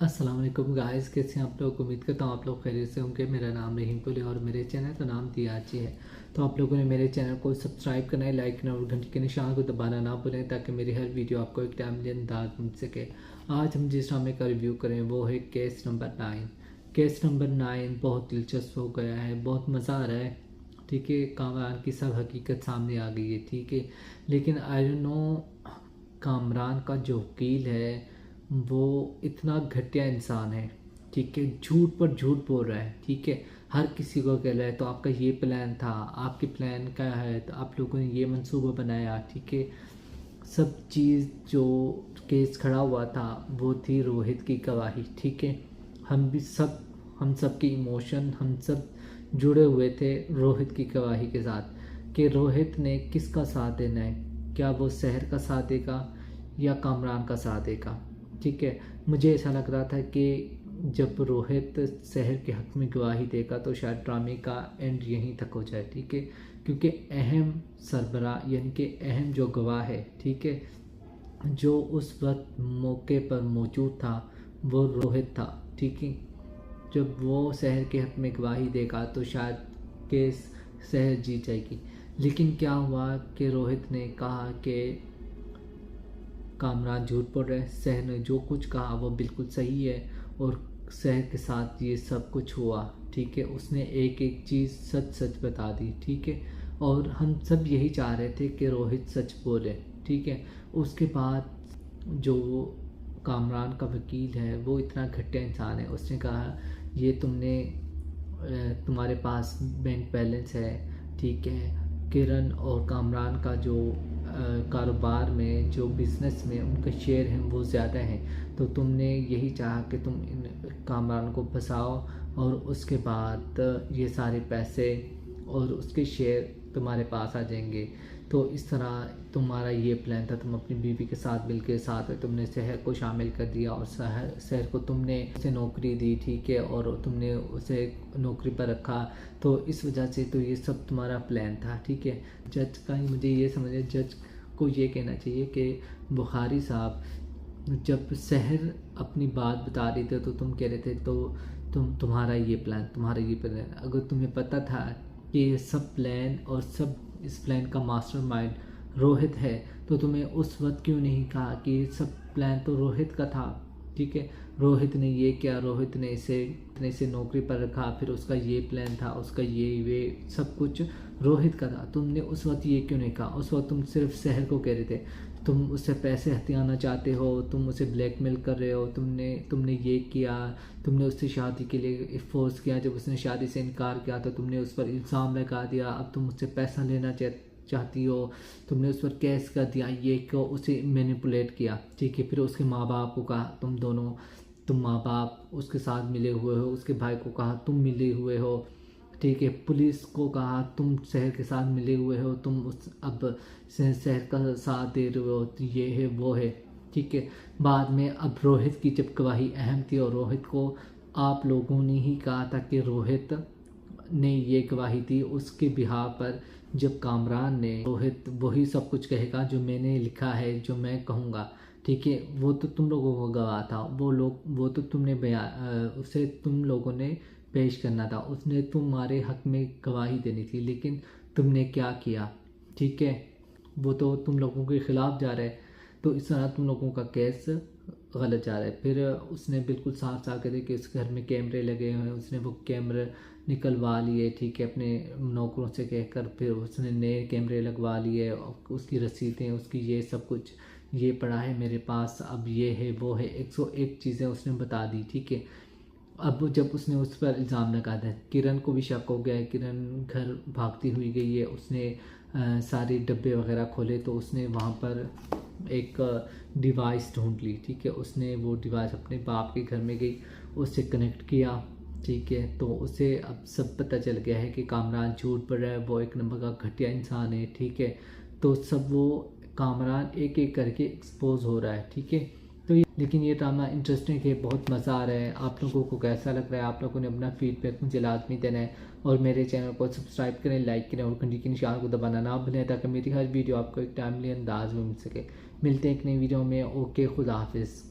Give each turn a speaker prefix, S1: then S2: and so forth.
S1: अस्सलाम वालेकुम गाइस, कैसे हैं आप लोग। उम्मीद करता हूँ आप लोग खैरियत से होंगे। मेरा नाम रहीम पुले और मेरे चैनल का नाम दियाची है। तो आप लोगों ने मेरे चैनल को सब्सक्राइब करना है, लाइक करना और घंटी के निशान को दबाना ना भूलें ताकि मेरी हर वीडियो आपको एक टाइमली अंदाज मिल सके। आज हम जिस ड्रामे का रिव्यू करें वो है केस नंबर 9। केस नंबर 9 बहुत दिलचस्प हो गया है, बहुत मज़ा आ रहा है। ठीक है, कामरान की सब हकीकत सामने आ गई है। ठीक है, लेकिन आई डोंट नो कामरान का जो वकील है वो इतना घटिया इंसान है। ठीक है, झूठ पर झूठ बोल रहा है। ठीक है, हर किसी को कह रहा है तो आपका ये प्लान था, आपके प्लान क्या है, तो आप लोगों ने ये मंसूबा बनाया। ठीक है, सब चीज़ जो केस खड़ा हुआ था वो थी रोहित की गवाही। ठीक है, हम सब के इमोशन, हम सब जुड़े हुए थे रोहित की गवाही के साथ कि रोहित ने किसका साथ देना है। क्या वो शहर का साथ देगा या कामरान का साथ देगा। ठीक है, मुझे ऐसा लग रहा था कि जब रोहित शहर के हक में गवाही देगा तो शायद ड्रामे का एंड यहीं तक हो जाए। ठीक है, क्योंकि अहम सरबरा यानी कि अहम जो गवाह है, ठीक है, जो उस वक्त मौके पर मौजूद था वो रोहित था। ठीक है, जब वो शहर के हक में गवाही देगा तो शायद केस शहर जीत जाएगी। लेकिन क्या हुआ कि रोहित ने कहा कि कामरान झूठ बोल रहे हैं, शहर ने जो कुछ कहा वो बिल्कुल सही है और शहर के साथ ये सब कुछ हुआ। ठीक है, उसने एक एक चीज़ सच सच बता दी। ठीक है, और हम सब यही चाह रहे थे कि रोहित सच बोले। ठीक है, उसके बाद जो कामरान का वकील है वो इतना घटिया इंसान है, उसने कहा ये तुम्हारे पास बैंक बैलेंस है। ठीक है, किरण और कामरान का जो कारोबार में, जो बिज़नेस में उनके शेयर हैं वो ज़्यादा हैं, तो तुमने यही चाहा कि तुम इन कामरान को फंसाओ और उसके बाद ये सारे पैसे और उसके शेयर तुम्हारे पास आ जाएंगे। तो इस तरह तुम्हारा ये प्लान था, तुम अपनी बीवी के साथ मिलकर साथ में तुमने शहर को शामिल कर दिया और शहर को तुमने उसे नौकरी दी। ठीक है, और तुमने उसे नौकरी पर रखा, तो इस वजह से तो ये सब तुम्हारा प्लान था। ठीक है, जज का ही मुझे ये समझे, जज को ये कहना चाहिए कि बुखारी साहब जब शहर अपनी बात बता रहे थे तो तुम कह रहे थे तो तुम्हारा ये प्लान, अगर तुम्हें पता था कि ये सब प्लान और सब इस प्लान का मास्टरमाइंड रोहित है तो तुम्हें उस वक्त क्यों नहीं कहा कि ये सब प्लान तो रोहित का था। ठीक है, रोहित ने ये किया, रोहित ने इसे नौकरी पर रखा, फिर उसका ये प्लान था, उसका ये वे सब कुछ रोहित का था। तुमने उस वक्त ये क्यों नहीं कहा। उस वक्त तुम सिर्फ शहर को कह रहे थे, तुम उससे पैसे हथियाना चाहते हो, तुम उसे ब्लैकमेल कर रहे हो, तुमने ये किया, तुमने उससे शादी के लिए फोर्स किया। जब उसने शादी से इनकार किया तो तुमने उस पर इल्ज़ाम लगा दिया। अब तुम उससे पैसा लेना चाहती हो, तुमने उस पर केस कर दिया, ये को उसे मैनिपुलेट किया। ठीक है, फिर उसके माँ बाप को कहा तुम माँ बाप उसके साथ मिले हुए हो, उसके भाई को कहा तुम मिले हुए हो। ठीक है, पुलिस को कहा तुम शहर के साथ मिले हुए हो, तुम अब शहर का साथ दे रहे हो, तो ये है वो है। ठीक है, बाद में अब रोहित की जब गवाही अहम थी और रोहित को आप लोगों ने ही कहा था कि रोहित ने ये गवाही दी उसके बिहार पर, जब कामरान ने रोहित वही सब कुछ कहेगा जो मैंने लिखा है, जो मैं कहूँगा। ठीक है, वो तो तुम लोगों को गवाह था, वो तो तुमने उसे तुम लोगों ने पेश करना था, उसने तुम्हारे हक में गवाही देनी थी, लेकिन तुमने क्या किया। ठीक है, वो तो तुम लोगों के खिलाफ जा रहा है, तो इस तरह तुम लोगों का केस गलत जा रहा है। फिर उसने बिल्कुल साफ साफ कह दिया कि उसके घर में कैमरे लगे हुए हैं, उसने वो कैमरे निकलवा लिए। ठीक है, अपने नौकरों से कहकर फिर उसने नए कैमरे लगवा लिए, उसकी रसीदें, उसकी ये सब कुछ ये पड़ा है मेरे पास, अब ये है वो है, 101 चीज़ें उसने बता दी। ठीक है, अब जब उसने उस पर इल्ज़ाम लगा दिया, किरण को भी शक हो गया है, किरण घर भागती हुई गई है, उसने सारे डब्बे वगैरह खोले तो उसने वहाँ पर एक डिवाइस ढूंढ ली। ठीक है, उसने वो डिवाइस अपने बाप के घर में गई, उससे कनेक्ट किया। ठीक है, तो उसे अब सब पता चल गया है कि कामरान झूठ बोल रहा है, वो एक नंबर का घटिया इंसान है। ठीक है, तो सब वो कामरान एक एक करके एक्सपोज हो रहा है। ठीक है, तो लेकिन ये ड्रामा इंटरेस्टिंग है, बहुत मज़ा आ रहा है। आप लोगों को कैसा लग रहा है, आप लोगों ने अपना फीडबैक मुझे लाजमी देना है और मेरे चैनल को सब्सक्राइब करें, लाइक करें और घंटी के निशान को दबाना ना भूलें ताकि मेरी हर वीडियो आपको एक टाइमली अंदाज में मिल सके। मिलते हैं एक नई वीडियो में। ओके, खुदा हाफिज़।